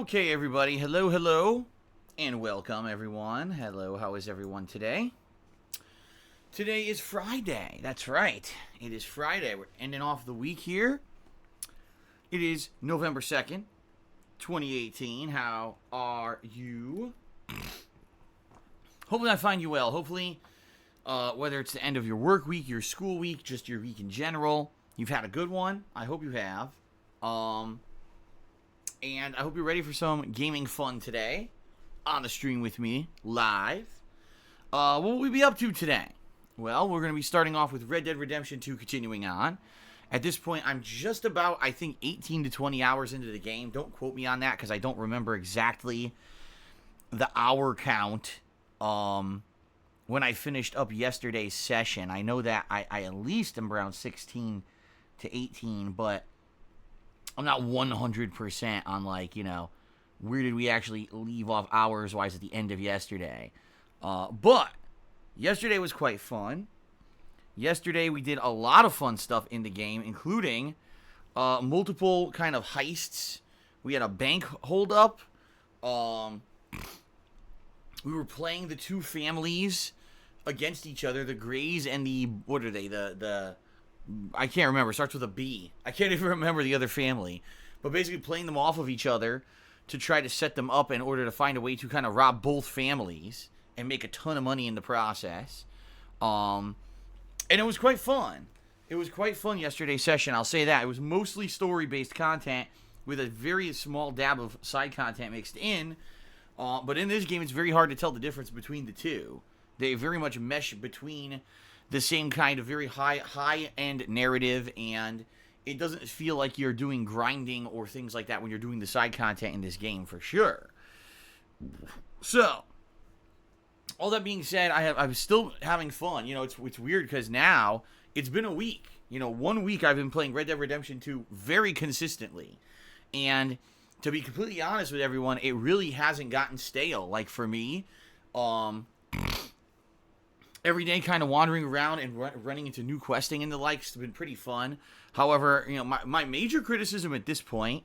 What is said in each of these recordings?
Okay, everybody. Hello, hello, and welcome, everyone. Hello, how is everyone today? Today is Friday. That's right. It is Friday. We're ending off the week here. It is November 2nd, 2018. How are you? Hopefully I find you well. Hopefully, whether it's the end of your work week, your school week, just your week in general, you've had a good one. I hope you have. And I hope you're ready for some gaming fun today on the stream with me, live. What will we be up to today? Well, we're going to be starting off with Red Dead Redemption 2 continuing on. At this point, I'm just about, I think, 18 to 20 hours into the game. Don't quote me on that because I don't remember exactly the hour count when I finished up yesterday's session. I know that I at least am around 16 to 18, but I'm not 100% on, like, you know, where did we actually leave off hours-wise at the end of yesterday. But yesterday was quite fun. Yesterday we did a lot of fun stuff in the game, including multiple kind of heists. We had a bank holdup. We were playing the two families against each other, the Grays and the, what are they, the I can't remember. It starts with a B. I can't even remember the other family. But basically playing them off of each other to try to set them up in order to find a way to kind of rob both families and make a ton of money in the process. And it was quite fun. It was quite fun yesterday's session, I'll say that. It was mostly story-based content with a very small dab of side content mixed in. But in this game, it's very hard to tell the difference between the two. They very much mesh between the same kind of very high-end narrative, and it doesn't feel like you're doing grinding or things like that when you're doing the side content in this game, for sure. So, all that being said, I'm still having fun. You know, it's weird because now it's been a week. You know, 1 week I've been playing Red Dead Redemption 2 very consistently, and to be completely honest with everyone, it really hasn't gotten stale. Like, for me, every day kind of wandering around and running into new questing and the like has been pretty fun. However, you know, my major criticism at this point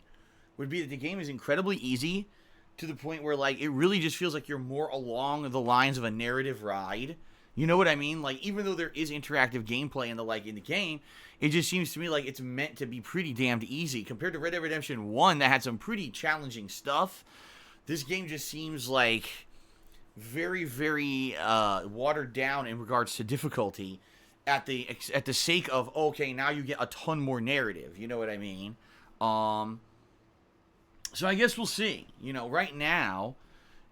would be that the game is incredibly easy to the point where, like, it really just feels like you're more along the lines of a narrative ride. You know what I mean? Like, even though there is interactive gameplay and the like in the game, it just seems to me like it's meant to be pretty damned easy. Compared to Red Dead Redemption 1 that had some pretty challenging stuff, this game just seems like very, very watered down in regards to difficulty at the sake of, okay, now you get a ton more narrative. You know what I mean? So I guess we'll see. You know, right now,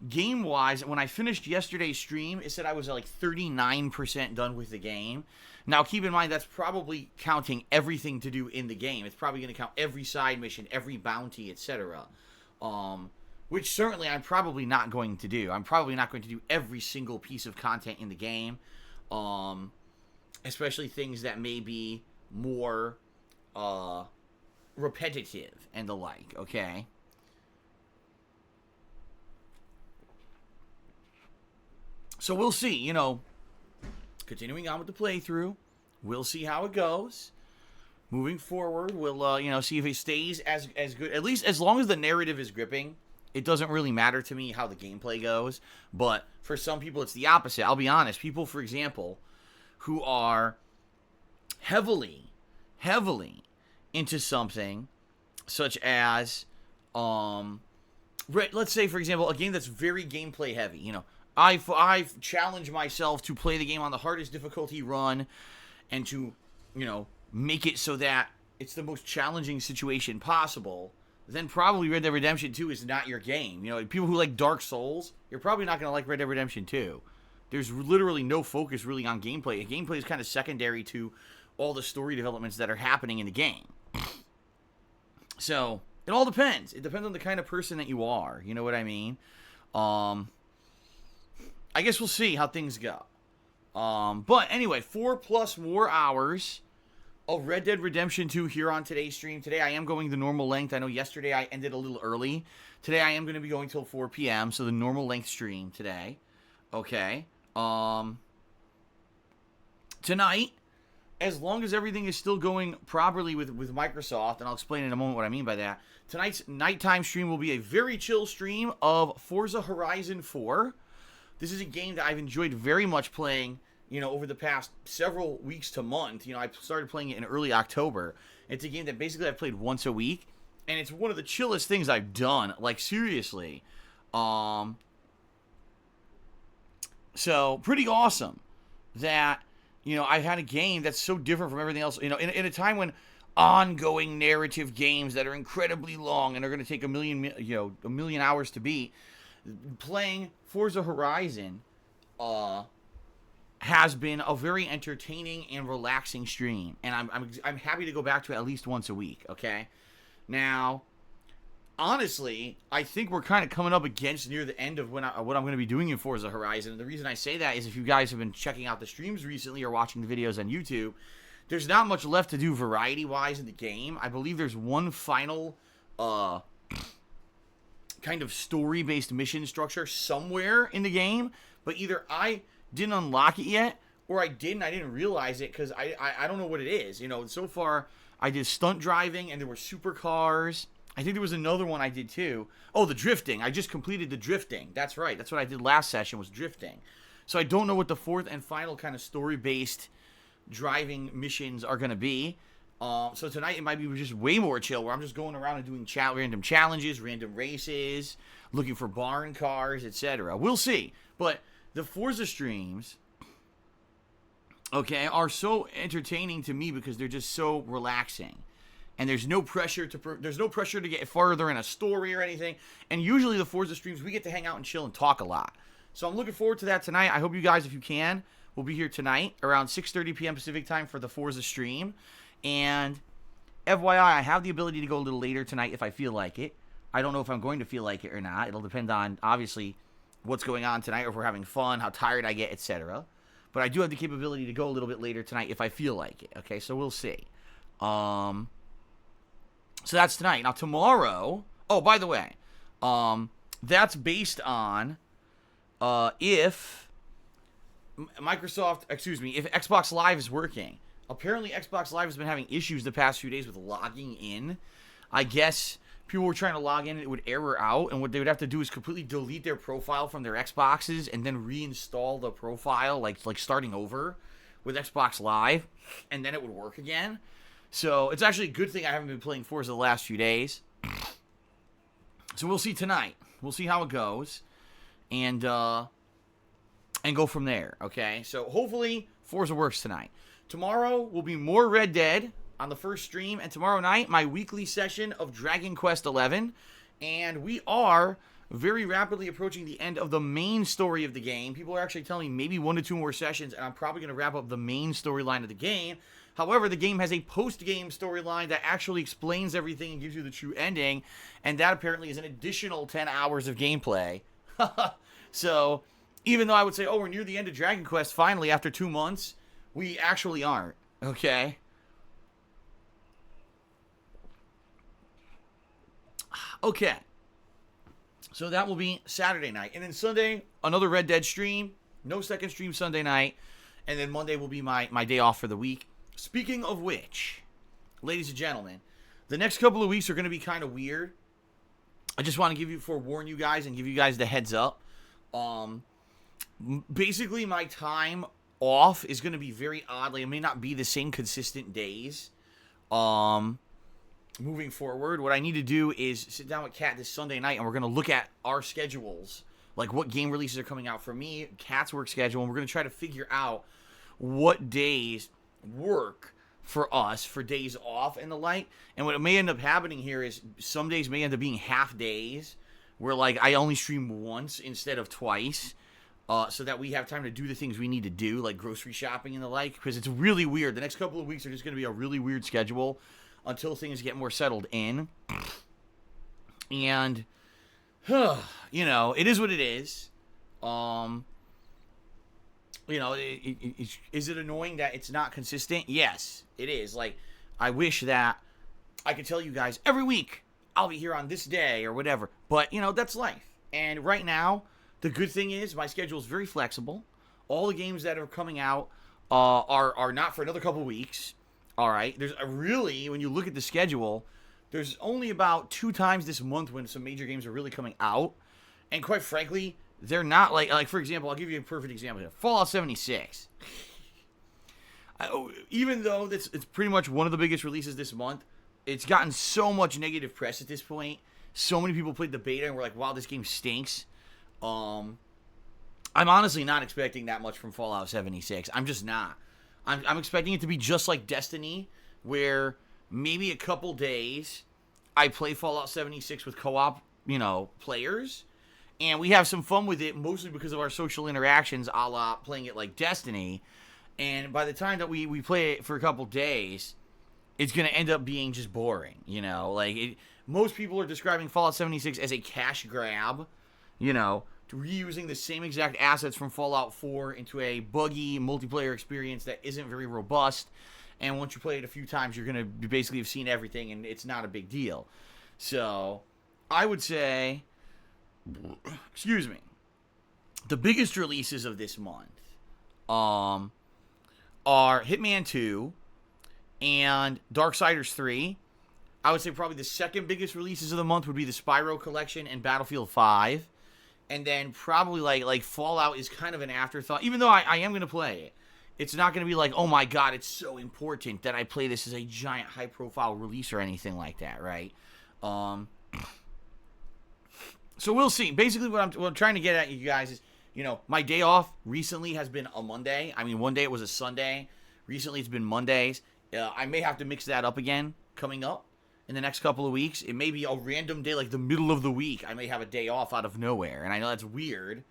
game-wise, when I finished yesterday's stream, it said I was like 39% done with the game. Now, keep in mind, that's probably counting everything to do in the game. It's probably going to count every side mission, every bounty, etc. Which certainly I'm probably not going to do. I'm probably not going to do every single piece of content in the game. Especially things that may be more repetitive and the like, okay? So we'll see, you know, continuing on with the playthrough. We'll see how it goes. Moving forward, we'll, you know, see if it stays as good. At least as long as the narrative is gripping. It doesn't really matter to me how the gameplay goes, but for some people it's the opposite. I'll be honest. People, for example, who are heavily into something such as, let's say, for example, a game that's very gameplay heavy. You know, I've challenged myself to play the game on the hardest difficulty run and to, you know, make it so that it's the most challenging situation possible. Then probably Red Dead Redemption 2 is not your game. You know, people who like Dark Souls, you're probably not going to like Red Dead Redemption 2. There's literally no focus really on gameplay. Gameplay is kind of secondary to all the story developments that are happening in the game. So, it all depends. It depends on the kind of person that you are. You know what I mean? I guess we'll see how things go. But anyway, 4+ more hours of Red Dead Redemption 2 here on today's stream. Today I am going the normal length. I know yesterday I ended a little early. Today I am going to be going till 4 p.m., so the normal length stream today. Okay. Tonight, as long as everything is still going properly with Microsoft, and I'll explain in a moment what I mean by that, tonight's nighttime stream will be a very chill stream of Forza Horizon 4. This is a game that I've enjoyed very much playing, over the past several weeks to month. I started playing it in early October. It's a game that basically I've played once a week, and it's one of the chillest things I've done. Like, seriously. So, pretty awesome that, I had a game that's so different from everything else. In a time when ongoing narrative games that are incredibly long and are going to take a million hours to beat, playing Forza Horizon has been a very entertaining and relaxing stream, and I'm happy to go back to it at least once a week. Okay, now, honestly, I think we're kind of coming up against near the end of what I'm going to be doing in Forza Horizon. And the reason I say that is if you guys have been checking out the streams recently or watching the videos on YouTube, there's not much left to do variety-wise in the game. I believe there's one final kind of story-based mission structure somewhere in the game, but either I didn't unlock it yet, or I didn't realize it, because I don't know what it is. So far, I did stunt driving, and there were supercars. I think there was another one I did too. Oh, the drifting. I just completed the drifting. That's right. That's what I did last session, was drifting. So I don't know what the fourth and final kind of story-based driving missions are going to be. So tonight it might be just way more chill, where I'm just going around and doing random challenges, random races, looking for barn cars, etc. We'll see. But the Forza streams, okay, are so entertaining to me because they're just so relaxing. And there's no pressure to get further in a story or anything. And usually the Forza streams, we get to hang out and chill and talk a lot. So I'm looking forward to that tonight. I hope you guys, if you can, will be here tonight around 6:30 p.m. Pacific time for the Forza stream. And FYI, I have the ability to go a little later tonight if I feel like it. I don't know if I'm going to feel like it or not. It'll depend on, obviously, what's going on tonight, or if we're having fun, how tired I get, etc. But I do have the capability to go a little bit later tonight if I feel like it. Okay, so we'll see. So that's tonight. Now tomorrow, oh, by the way, that's based on if Xbox Live is working. Apparently Xbox Live has been having issues the past few days with logging in. I guess people were trying to log in and it would error out, and what they would have to do is completely delete their profile from their Xboxes and then reinstall the profile, like starting over with Xbox Live, and then it would work again. So it's actually a good thing I haven't been playing Forza the last few days. So we'll see tonight. We'll see how it goes, and go from there. Okay. So hopefully Forza works tonight. Tomorrow will be more Red Dead on the first stream, and tomorrow night my weekly session of Dragon Quest XI, and we are very rapidly approaching the end of the main story of the game. People are actually telling me maybe 1 to 2 more sessions, and I'm probably going to wrap up the main storyline of the game. However, the game has a post-game storyline that actually explains everything and gives you the true ending, and that apparently is an additional 10 hours of gameplay. So, even though I would say, oh, we're near the end of Dragon Quest finally after 2 months, we actually aren't, okay? Okay. So that will be Saturday night. And then Sunday, another Red Dead stream. No second stream Sunday night. And then Monday will be my day off for the week. Speaking of which, ladies and gentlemen, the next couple of weeks are going to be kind of weird. I just want to forewarn you guys and give you guys the heads up. Basically, my time off is going to be very oddly. It may not be the same consistent days. Moving forward, what I need to do is sit down with Kat this Sunday night, and we're going to look at our schedules, like what game releases are coming out for me, Kat's work schedule, and we're going to try to figure out what days work for us for days off and the like. And what may end up happening here is some days may end up being half days, where like I only stream once instead of twice, so that we have time to do the things we need to do, like grocery shopping and the like, because it's really weird. The next couple of weeks are just going to be a really weird schedule until things get more settled in. And, it is what it is. Is it annoying that it's not consistent? Yes, it is. Like, I wish that I could tell you guys every week I'll be here on this day or whatever. But, that's life. And right now, the good thing is my schedule is very flexible. All the games that are coming out are not for another couple weeks. All right. There's a really, when you look at the schedule, there's only about 2 times this month when some major games are really coming out. And quite frankly, they're not like for example, I'll give you a perfect example here. Fallout 76. Even though it's pretty much one of the biggest releases this month, it's gotten so much negative press at this point. So many people played the beta and were like, wow, this game stinks. I'm honestly not expecting that much from Fallout 76. I'm just not. I'm expecting it to be just like Destiny, where maybe a couple days I play Fallout 76 with co-op, players, and we have some fun with it, mostly because of our social interactions, a la playing it like Destiny. And by the time that we play it for a couple days, it's going to end up being just boring, most people are describing Fallout 76 as a cash grab, reusing the same exact assets from Fallout 4 into a buggy multiplayer experience that isn't very robust. And once you play it a few times, you're going to basically have seen everything, and it's not a big deal. So, I would say, excuse me, the biggest releases of this month are Hitman 2 and Darksiders 3. I would say probably the second biggest releases of the month would be the Spyro Collection and Battlefield 5. And then probably like Fallout is kind of an afterthought. Even though I am going to play it, it's not going to be like, oh my god, it's so important that I play this as a giant high-profile release or anything like that, right? So we'll see. Basically, what I'm trying to get at you guys is, my day off recently has been a Monday. I mean, one day it was a Sunday. Recently, it's been Mondays. I may have to mix that up again coming up in the next couple of weeks. It may be a random day, like the middle of the week. I may have a day off out of nowhere. And I know that's weird,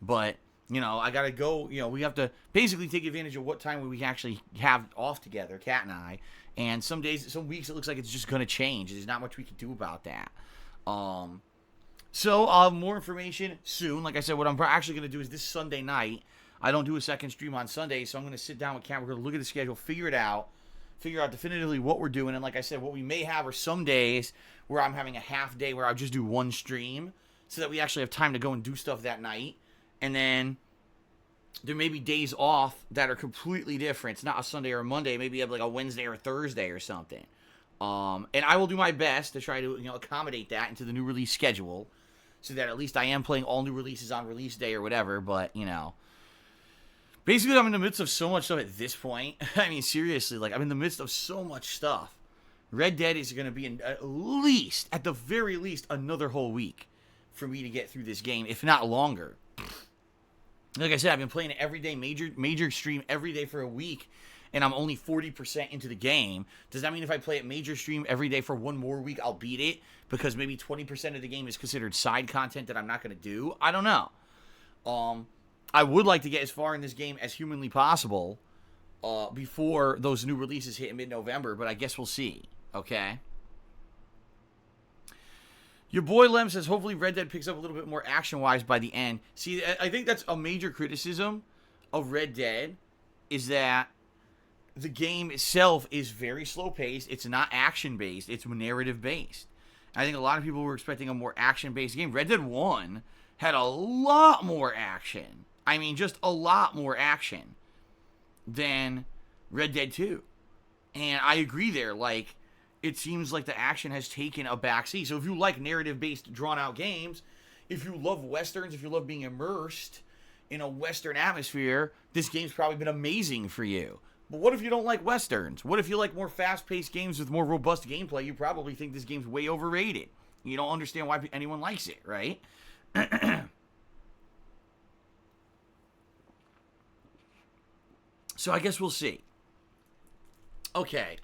but, I got to go. We have to basically take advantage of what time we actually have off together, Kat and I. And some weeks, it looks like it's just going to change. There's not much we can do about that. So I'll have more information soon. Like I said, what I'm actually going to do is this Sunday night, I don't do a second stream on Sunday, so I'm going to sit down with Kat. We're going to look at the schedule, figure out definitively what we're doing. And like I said, what we may have are some days where I'm having a half day where I'll just do one stream so that we actually have time to go and do stuff that night. And then there may be days off that are completely different. It's not a Sunday or a Monday. Maybe you have like a Wednesday or a Thursday or something. And I will do my best to try to accommodate that into the new release schedule so that at least I am playing all new releases on release day or whatever. But, basically I'm in the midst of so much stuff at this point. I mean, seriously, I'm in the midst of so much stuff. Red Dead is going to be at the very least, another whole week for me to get through this game, if not longer. Like I said, I've been playing it every day, major stream every day for a week, and I'm only 40% into the game. Does that mean if I play it major stream every day for one more week, I'll beat it? Because maybe 20% of the game is considered side content that I'm not going to do? I don't know. I would like to get as far in this game as humanly possible before those new releases hit in mid-November, but I guess we'll see. Okay? Your boy Lem says, hopefully Red Dead picks up a little bit more action-wise by the end. See, I think that's a major criticism of Red Dead, is that the game itself is very slow-paced. It's not action-based. It's narrative-based. I think a lot of people were expecting a more action-based game. Red Dead 1 had a lot more action. I mean, just a lot more action than Red Dead 2. And I agree there. It seems like the action has taken a backseat. So if you like narrative-based, drawn-out games, if you love Westerns, if you love being immersed in a Western atmosphere, this game's probably been amazing for you. But what if you don't like Westerns? What if you like more fast-paced games with more robust gameplay? You probably think this game's way overrated. You don't understand why anyone likes it, right? So I guess we'll see. Okay,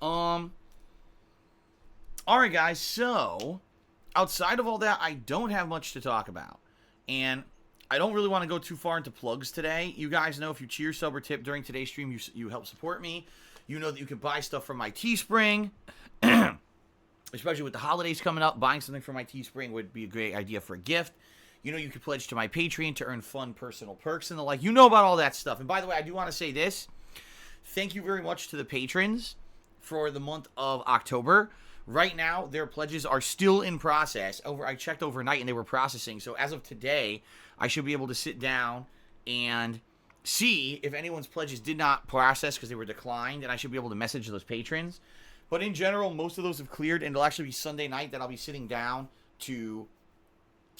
alright guys, so outside of all that, I don't have much to talk about. And I don't really want to go too far into plugs today. You guys know if you cheer, sub, or tip during today's stream, you help support me. You know that you can buy stuff from my Teespring. Especially with the holidays coming up, buying something from my Teespring would be a great idea for a gift. You know you can pledge to my Patreon to earn fun personal perks and the like. You know about all that stuff. And by the way, I do want to say this. Thank you very much to the patrons for the month of October. Right now, their pledges are still in process. I checked overnight and they were processing. So as of today, I should be able to sit down and see if anyone's pledges did not process because they were declined, and I should be able to message those patrons. But in general, most of those have cleared, and it'll actually be Sunday night that I'll be sitting down to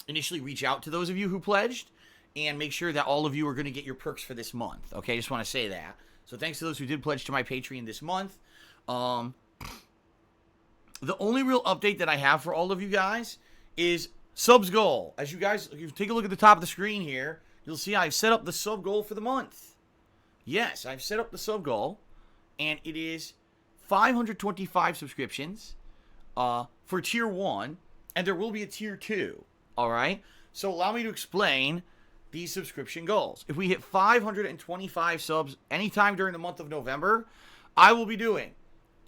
initially reach out to those of you who pledged and make sure that all of you are going to get your perks for this month. Okay, just want to say that. So thanks to those who did pledge to my Patreon this month. The only real update that I have for all of you guys is subs goal. As you guys, if you take a look at the top of the screen here, you'll see I've set up the sub goal for the month. Yes, I've set up the sub goal, and it is 525 subscriptions for Tier 1, and there will be a Tier 2, all right? So allow me to explain these subscription goals. If we hit 525 subs anytime during the month of November, I will be doing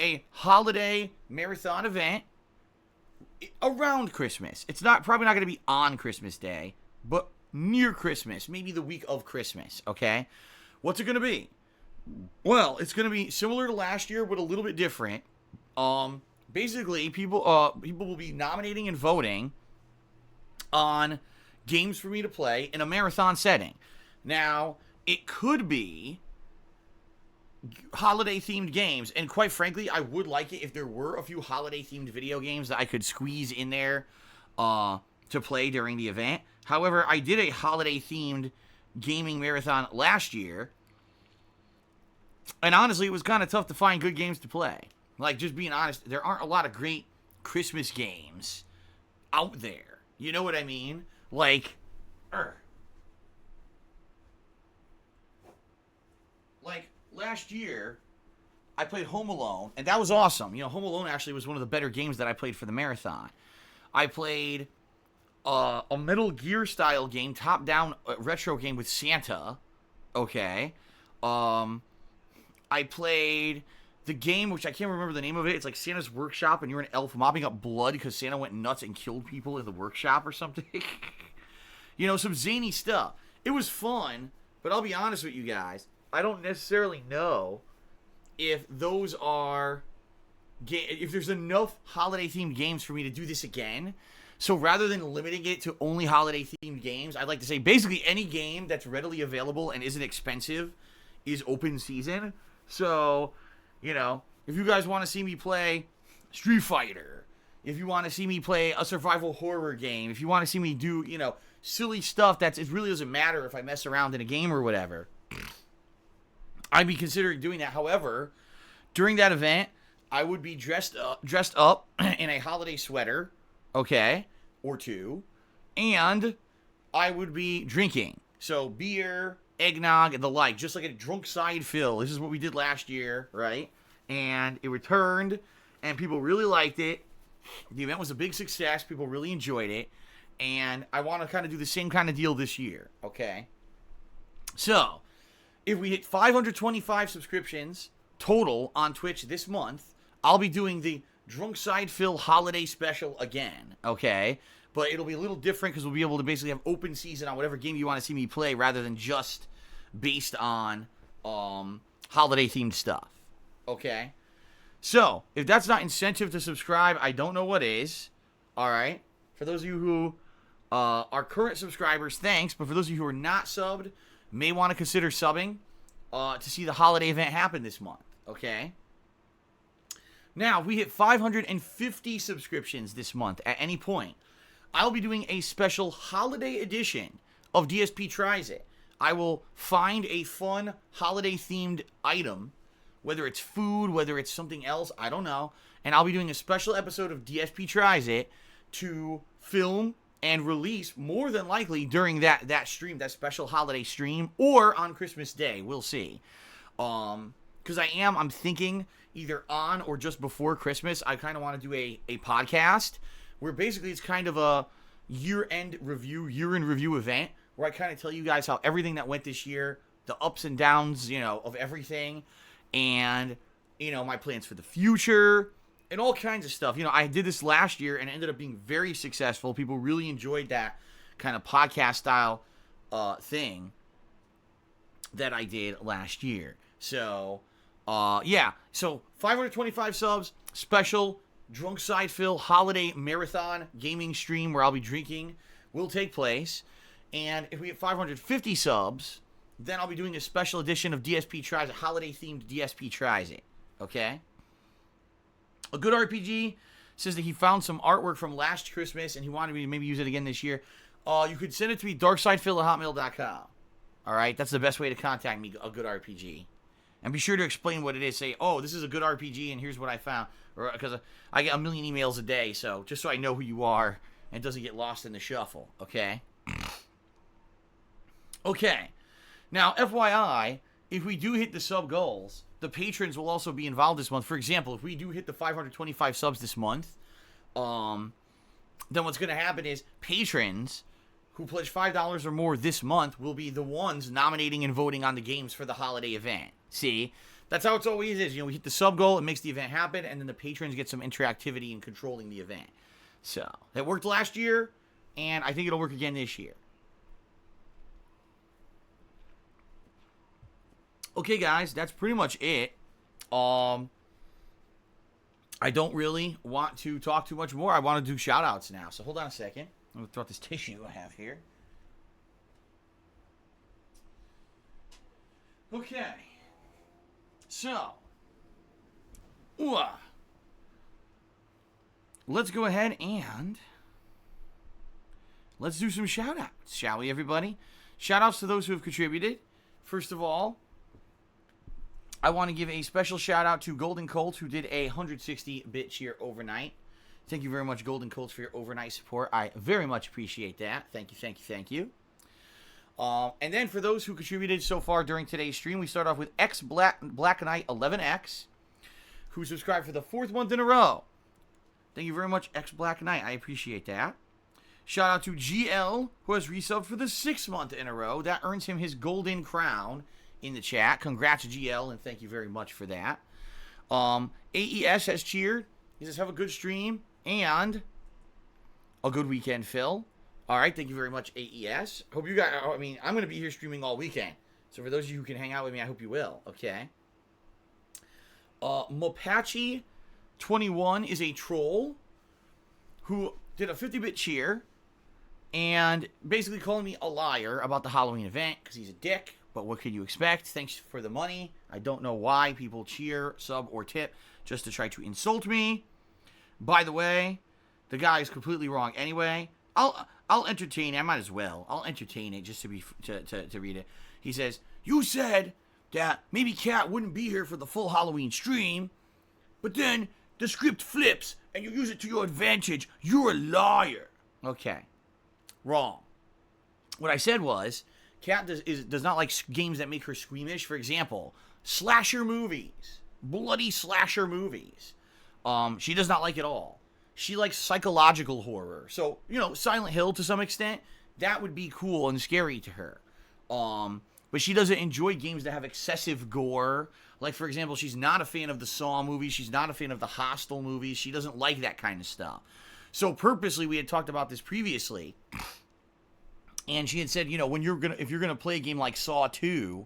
a holiday marathon event around Christmas. It's probably not going to be on Christmas Day, but near Christmas, maybe the week of Christmas, okay? What's it going to be? Well, it's going to be similar to last year, but a little bit different. Basically, people will be nominating and voting on games for me to play in a marathon setting. Now, it could be holiday-themed games, and quite frankly, I would like it if there were a few holiday-themed video games that I could squeeze in there to play during the event. However, I did a holiday-themed gaming marathon last year, and honestly, it was kind of tough to find good games to play. Like, just being honest, there aren't a lot of great Christmas games out there. You know what I mean? Like, last year, I played Home Alone, and that was awesome. You know, Home Alone actually was one of the better games that I played for the marathon. I played a Metal Gear style game, top-down retro game with Santa. Okay. I played the game, which I can't remember the name of it. It's like Santa's Workshop, and you're an elf mopping up blood because Santa went nuts and killed people in the workshop or something. You know, some zany stuff. It was fun, but I'll be honest with you guys. I don't necessarily know if those are... if there's enough holiday-themed games for me to do this again. So rather than limiting it to only holiday-themed games, I'd like to say basically any game that's readily available and isn't expensive is open season. So, you know, if you guys want to see me play Street Fighter, if you want to see me play a survival horror game, if you want to see me do, you know, silly stuff it really doesn't matter if I mess around in a game or whatever, I'd be considering doing that. However, during that event, I would be dressed up in a holiday sweater, okay, or two, and I would be drinking. So beer, eggnog, and the like, just like a drunk side fill. This is what we did last year, right? And it returned, and people really liked it. The event was a big success. People really enjoyed it. And I want to kind of do the same kind of deal this year, okay? So, if we hit 525 subscriptions total on Twitch this month, I'll be doing the Drunk Side Fill Holiday Special again, okay? But it'll be a little different because we'll be able to basically have open season on whatever game you want to see me play rather than just based on holiday-themed stuff, okay? So, if that's not incentive to subscribe, I don't know what is, all right? For those of you who are current subscribers, thanks. But for those of you who are not subbed, may want to consider subbing to see the holiday event happen this month, okay? Now, if we hit 550 subscriptions this month at any point, I'll be doing a special holiday edition of DSP Tries It. I will find a fun holiday-themed item, whether it's food, whether it's something else, I don't know, and I'll be doing a special episode of DSP Tries It to film and release more than likely during that stream, that special holiday stream, or on Christmas Day. We'll see. Because I'm thinking either on or just before Christmas, I kind of want to do a podcast where basically it's kind of a year-end review, year-in-review event where I kind of tell you guys how everything that went this year, the ups and downs, you know, of everything, and, you know, my plans for the future, and all kinds of stuff. You know, I did this last year and it ended up being very successful. People really enjoyed that kind of podcast style thing that I did last year. So, yeah. So, 525 subs, special Drunk Side Fill holiday marathon gaming stream where I'll be drinking will take place. And if we get 550 subs, then I'll be doing a special edition of DSP Tries It, holiday-themed DSP Tries It. Okay? A Good RPG says that he found some artwork from last Christmas and he wanted me to maybe use it again this year. You could send it to me, darksidephil@hotmail.com. All right? That's the best way to contact me, A Good RPG. And be sure to explain what it is. Say, oh, this is a good RPG and here's what I found. Because I get a million emails a day, so just so I know who you are and it doesn't get lost in the shuffle. Okay? Okay. Now, FYI, if we do hit the sub goals, the patrons will also be involved this month. For example, if we do hit the 525 subs this month, then what's going to happen is patrons who pledge $5 or more this month will be the ones nominating and voting on the games for the holiday event. See? That's how it's always is. You know, we hit the sub goal, it makes the event happen, and then the patrons get some interactivity in controlling the event. So, that worked last year, and I think it'll work again this year. Okay, guys, that's pretty much it. I don't really want to talk too much more. I want to do shout-outs now. So hold on a second. I'm going to throw out this tissue I have here. Okay. So. Let's go ahead and let's do some shout-outs, shall we, everybody? Shout-outs to those who have contributed. First of all, I want to give a special shout out to Golden Colts, who did a 160-bit cheer overnight. Thank you very much, Golden Colts, for your overnight support. I very much appreciate that. Thank you, thank you, thank you. And then for those who contributed so far during today's stream, we start off with Black Knight 11X, who subscribed for the 4th month in a row. Thank you very much, Black Knight. I appreciate that. Shout out to GL, who has resubbed for the 6th month in a row. That earns him his golden crown in the chat. Congrats, GL, and thank you very much for that. AES has cheered. He says, have a good stream and a good weekend, Phil. All right, thank you very much, AES. Hope you guys, I mean, I'm going to be here streaming all weekend. So for those of you who can hang out with me, I hope you will, okay? Mopachi21 is a troll who did a 50-bit cheer and basically calling me a liar about the Halloween event because he's a dick. But what could you expect? Thanks for the money. I don't know why people cheer, sub, or tip just to try to insult me. By the way, the guy is completely wrong. Anyway, I'll entertain it. I might as well. I'll entertain it just to read it. He says, you said that maybe Cat wouldn't be here for the full Halloween stream, but then the script flips and you use it to your advantage. You're a liar. Okay. Wrong. What I said was, Kat does not like games that make her squeamish. For example, slasher movies. Bloody slasher movies. She does not like it all. She likes psychological horror. So, you know, Silent Hill to some extent, that would be cool and scary to her. But she doesn't enjoy games that have excessive gore. Like, for example, she's not a fan of the Saw movies. She's not a fan of the Hostel movies. She doesn't like that kind of stuff. So purposely, we had talked about this previously. And she had said, you know, if you're gonna play a game like Saw 2,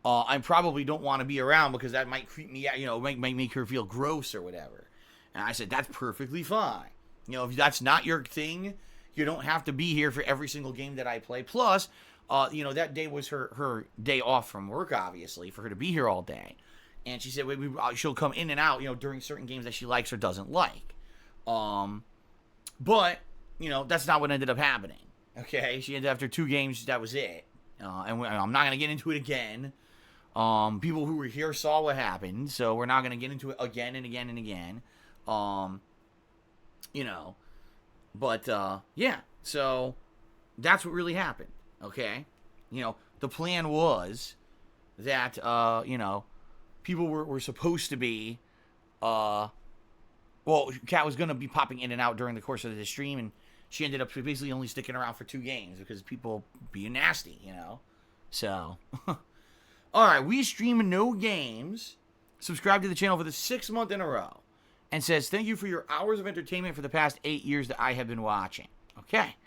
I probably don't want to be around because that might creep me out, you know, might make her feel gross or whatever. And I said, that's perfectly fine. You know, if that's not your thing, you don't have to be here for every single game that I play. Plus, you know, that day was her day off from work, obviously, for her to be here all day. And she said she'll come in and out, you know, during certain games that she likes or doesn't like. But, you know, that's not what ended up happening. Okay, she ended after 2 games, that was it. And I'm not going to get into it again. People who were here saw what happened, so we're not going to get into it again and again and again. You know, but, yeah, so that's what really happened, okay? You know, the plan was that, you know, people were supposed to be, well, Kat was going to be popping in and out during the course of the stream, and she ended up basically only sticking around for 2 games because people being nasty, you know? So, all right, we stream no games. Subscribe to the channel for the 6th month in a row. And says, thank you for your hours of entertainment for the past 8 years that I have been watching. Okay.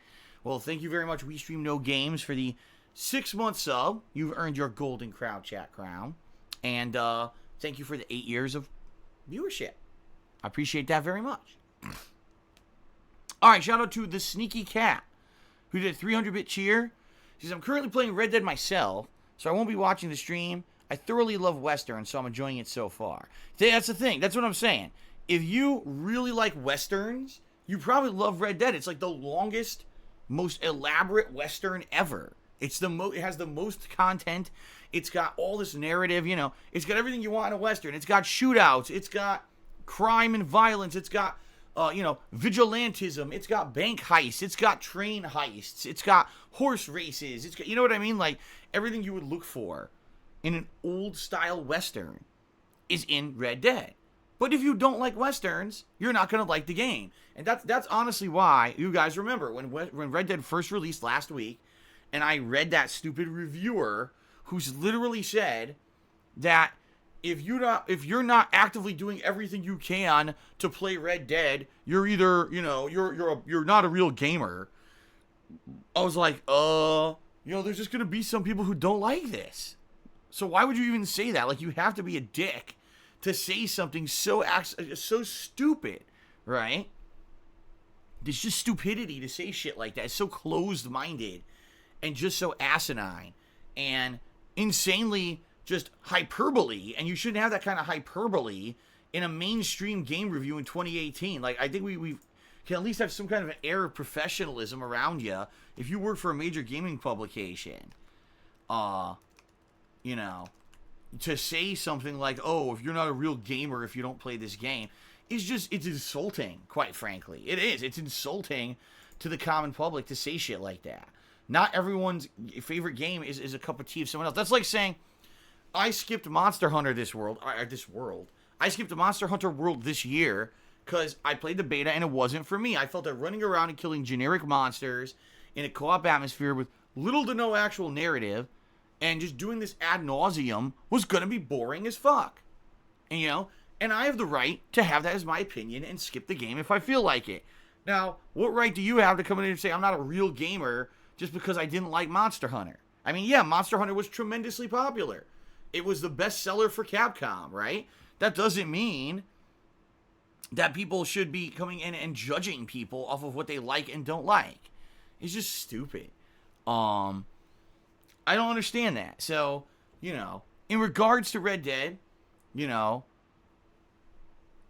Well, thank you very much, We Stream No Games, for the 6-month sub. You've earned your golden crowd chat crown. And thank you for the 8 years of viewership. I appreciate that very much. All right, shout out to the Sneaky Cat, who did a 300-bit cheer. He says, I'm currently playing Red Dead myself, so I won't be watching the stream. I thoroughly love Westerns, so I'm enjoying it so far. That's the thing. That's what I'm saying. If you really like Westerns, you probably love Red Dead. It's like the longest, most elaborate Western ever. It has the most content. It's got all this narrative, you know. It's got everything you want in a Western. It's got shootouts. It's got crime and violence. It's got, vigilantism. It's got bank heists. It's got train heists. It's got horse races. It's got, you know what I mean? Like, everything you would look for in an old-style Western is in Red Dead. But if you don't like Westerns, you're not going to like the game. And that's honestly why, you guys remember, when Red Dead first released last week, and I read that stupid reviewer who's literally said that if you're not actively doing everything you can to play Red Dead, you're either, you're not a real gamer. I was like, there's just going to be some people who don't like this. So why would you even say that? Like, you have to be a dick to say something so stupid, right? There's just stupidity to say shit like that. It's so closed-minded and just so asinine and insanely just hyperbole. And you shouldn't have that kind of hyperbole in a mainstream game review in 2018. Like, I think we can at least have some kind of an air of professionalism around you if you work for a major gaming publication. To say something like, oh, if you're not a real gamer if you don't play this game, it's insulting, quite frankly. It is. It's insulting to the common public to say shit like that. Not everyone's favorite game is a cup of tea of someone else. That's like saying, I skipped Monster Hunter I skipped the Monster Hunter world this year because I played the beta and it wasn't for me. I felt that running around and killing generic monsters in a co-op atmosphere with little to no actual narrative and just doing this ad nauseum was going to be boring as fuck. And I have the right to have that as my opinion and skip the game if I feel like it. Now, what right do you have to come in and say I'm not a real gamer just because I didn't like Monster Hunter? I mean, yeah, Monster Hunter was tremendously popular. It was the best seller for Capcom, right? That doesn't mean that people should be coming in and judging people off of what they like and don't like. It's just stupid. I don't understand that. So, in regards to Red Dead,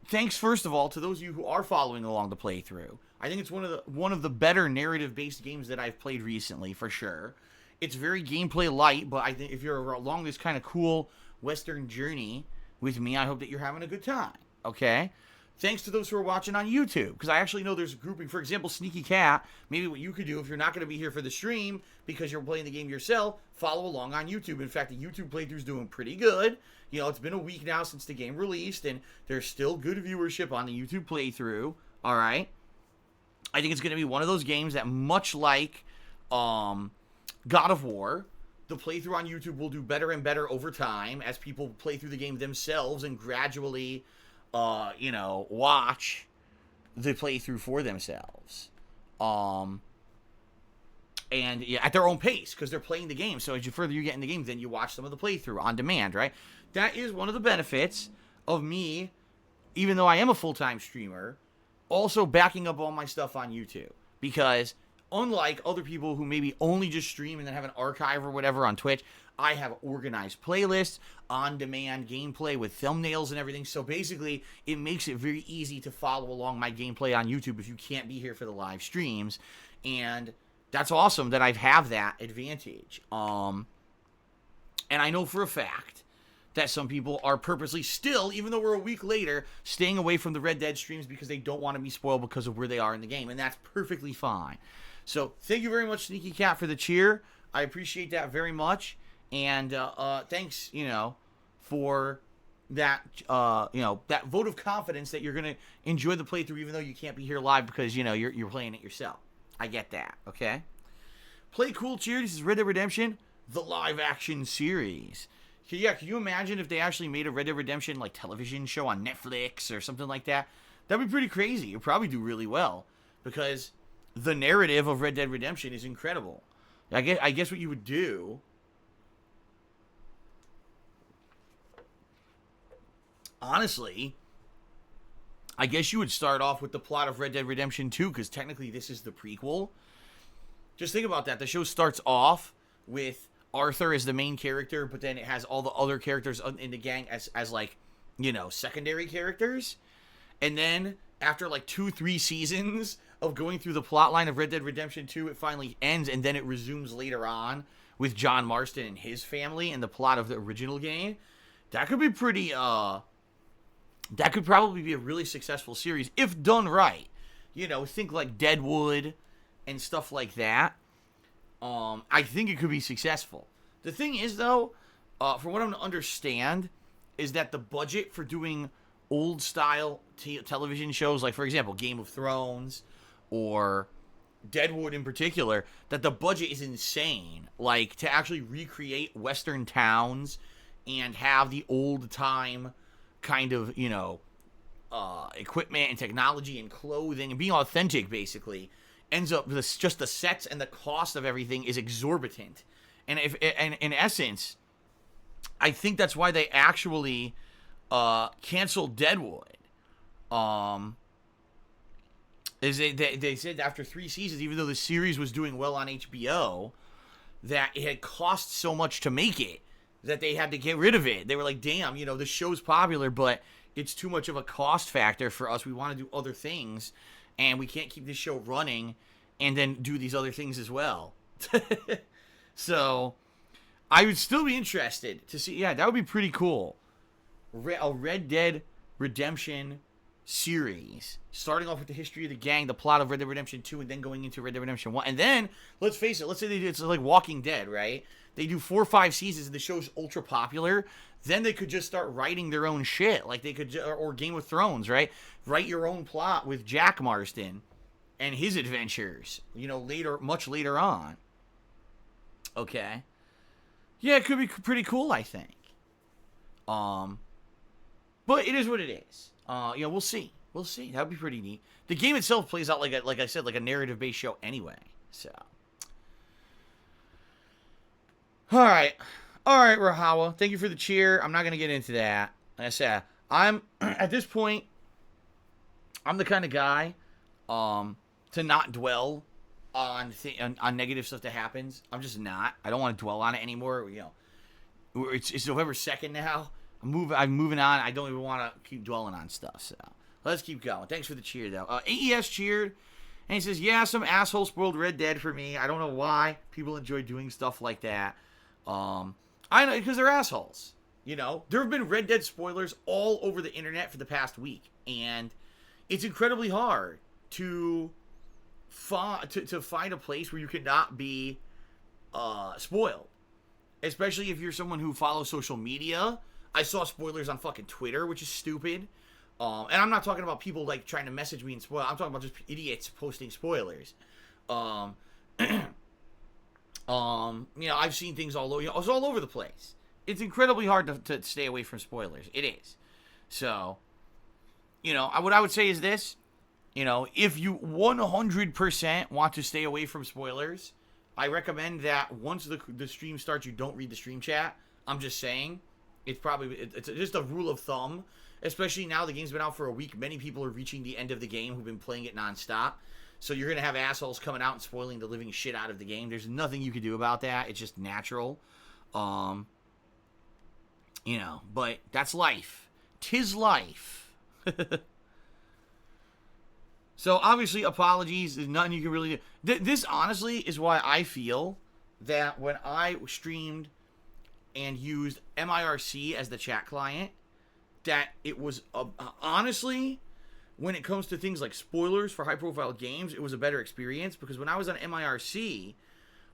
thanks first of all to those of you who are following along the playthrough. I think it's one of the better narrative-based games that I've played recently, for sure. It's very gameplay light, but I think if you're along this kind of cool Western journey with me, I hope that you're having a good time, okay? Thanks to those who are watching on YouTube, because I actually know there's a grouping. For example, Sneaky Cat, maybe what you could do if you're not going to be here for the stream because you're playing the game yourself, follow along on YouTube. In fact, the YouTube playthrough is doing pretty good. It's been a week now since the game released, and there's still good viewership on the YouTube playthrough, all right? I think it's going to be one of those games that, much like God of War, the playthrough on YouTube will do better and better over time as people play through the game themselves and gradually watch the playthrough for themselves. And at their own pace, because they're playing the game. So as you further you get in the game, then you watch some of the playthrough on demand, right? That is one of the benefits of me, even though I am a full-time streamer, also backing up all my stuff on YouTube. Because unlike other people who maybe only just stream and then have an archive or whatever on Twitch, I have organized playlists, on-demand gameplay with thumbnails and everything. So basically, it makes it very easy to follow along my gameplay on YouTube if you can't be here for the live streams. And that's awesome that I have that advantage. And I know for a fact that some people are purposely still, even though we're a week later, staying away from the Red Dead streams because they don't want to be spoiled because of where they are in the game. And that's perfectly fine. So thank you very much, Sneaky Cat, for the cheer. I appreciate that very much. And thanks, for that, that vote of confidence that you're going to enjoy the playthrough even though you can't be here live because, you're playing it yourself. I get that, okay? Play Cool Cheer. This is Red Dead Redemption, the live-action series. Yeah, can you imagine if they actually made a Red Dead Redemption, television show on Netflix or something like that? That'd be pretty crazy. It'd probably do really well because the narrative of Red Dead Redemption is incredible. I guess what you would do... Honestly, I guess you would start off with the plot of Red Dead Redemption 2, because technically this is the prequel. Just think about that. The show starts off with Arthur is the main character, but then it has all the other characters in the gang as like, secondary characters. And then after like 2-3 seasons of going through the plot line of Red Dead Redemption 2, it finally ends, and then it resumes later on with John Marston and his family and the plot of the original game. That could be pretty, that could probably be a really successful series if done right. Think like Deadwood and stuff like that. I think it could be successful. The thing is, though, from what I'm to understand, is that the budget for doing old style television shows, like for example Game of Thrones or Deadwood in particular, that the budget is insane. Like to actually recreate Western towns and have the old time kind of equipment and technology and clothing and being authentic, basically ends up just the sets and the cost of everything is exorbitant. And in essence, I think that's why they actually canceled Deadwood. Is they said after 3 seasons, even though the series was doing well on HBO, that it had cost so much to make it that they had to get rid of it. They were like, damn, the show's popular, but it's too much of a cost factor for us. We want to do other things, and we can't keep this show running and then do these other things as well. So I would still be interested to see. Yeah, that would be pretty cool. A Red Dead Redemption series, starting off with the history of the gang, the plot of Red Dead Redemption 2, and then going into Red Dead Redemption 1. And then, let's face it, let's say it's like Walking Dead, right? They do 4 or 5 seasons and the show's ultra popular. Then they could just start writing their own shit. Like they could, or Game of Thrones, right? Write your own plot with Jack Marston and his adventures, much later on. Okay. Yeah, it could be pretty cool, I think. But it is what it is. We'll see. We'll see. That would be pretty neat. The game itself plays out like I said, like a narrative-based show anyway. So. All right, Rahawa. Thank you for the cheer. I'm not gonna get into that. Like I said, I'm at this point, I'm the kind of guy, to not dwell on negative stuff that happens. I'm just not. I don't want to dwell on it anymore. It's November 2nd now. I'm moving on. I don't even want to keep dwelling on stuff. So let's keep going. Thanks for the cheer, though. AES cheered, and he says, "Yeah, some asshole spoiled Red Dead for me. I don't know why people enjoy doing stuff like that. I know because they're assholes. There have been Red Dead spoilers all over the internet for the past week, and it's incredibly hard to find a place where you cannot be spoiled, especially if you're someone who follows social media. I saw spoilers on fucking Twitter, which is stupid. And I'm not talking about people like trying to message me and spoil. I'm talking about just idiots posting spoilers. I've seen things all over. It's all over the place. It's incredibly hard to stay away from spoilers. It is. So, what I would say is this. If you 100% want to stay away from spoilers, I recommend that once the stream starts, you don't read the stream chat. I'm just saying. It's just a rule of thumb, especially now the game's been out for a week. Many people are reaching the end of the game who've been playing it nonstop. So you're going to have assholes coming out and spoiling the living shit out of the game. There's nothing you can do about that. It's just natural. But that's life. 'Tis life. So obviously apologies. There's nothing you can really do. This honestly is why I feel that when I streamed and used MIRC as the chat client, that it was honestly, when it comes to things like spoilers for high-profile games, it was a better experience, because when I was on MIRC,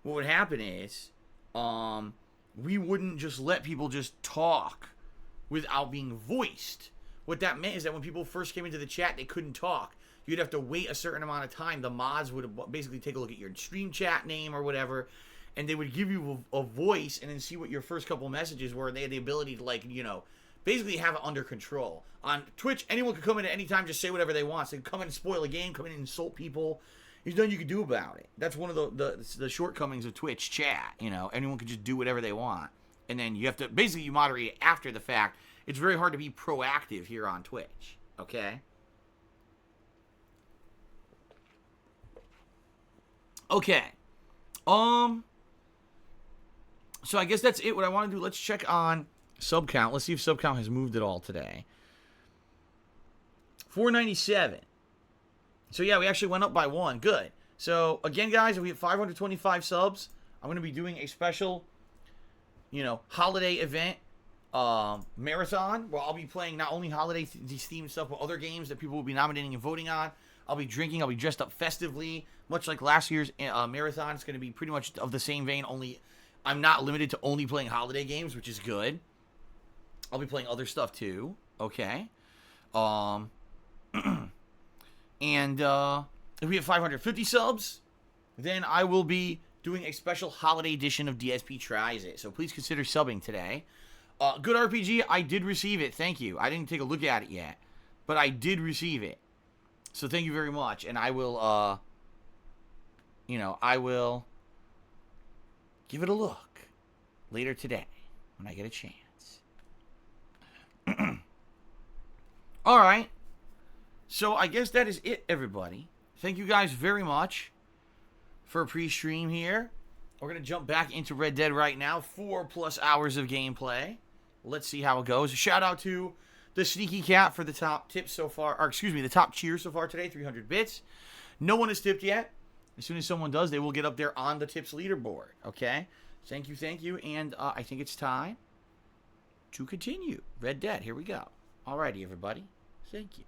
what would happen is we wouldn't just let people just talk without being voiced. What that meant is that when people first came into the chat, they couldn't talk. You'd have to wait a certain amount of time. The mods would basically take a look at your stream chat name or whatever, and they would give you a voice and then see what your first couple messages were. And they had the ability to, basically have it under control. On Twitch, anyone could come in at any time, just say whatever they want. So they can come in and spoil a game, come in and insult people. There's nothing you can do about it. That's one of the shortcomings of Twitch chat. Anyone can just do whatever they want. And then you have to, basically you moderate it after the fact. It's very hard to be proactive here on Twitch. Okay? Okay. So I guess that's it. What I want to do, let's check on sub count. Let's see if sub count has moved at all today. 497. So yeah, we actually went up by 1. Good. So again, guys, if we have 525 subs, I'm going to be doing a special, holiday event marathon where I'll be playing not only holiday themed stuff, but other games that people will be nominating and voting on. I'll be drinking. I'll be dressed up festively, much like last year's marathon. It's going to be pretty much of the same vein, only I'm not limited to only playing holiday games, which is good. I'll be playing other stuff too. Okay. And if we have 550 subs, then I will be doing a special holiday edition of DSP Tries It. So please consider subbing today. Good RPG, I did receive it. Thank you. I didn't take a look at it yet, but I did receive it. So thank you very much. And I will, I will give it a look later today when I get a chance. All right. So I guess that is it, everybody. Thank you guys very much for a pre-stream here. We're going to jump back into Red Dead right now. 4+ hours of gameplay. Let's see how it goes. A shout out to the Sneaky Cat for the top tips so far. Or excuse me, the top cheer so far today, 300 bits. No one has tipped yet. As soon as someone does, they will get up there on the tips leaderboard. Okay? Thank you. And I think it's time to continue. Red Dead, here we go. Alrighty, everybody. Thank you.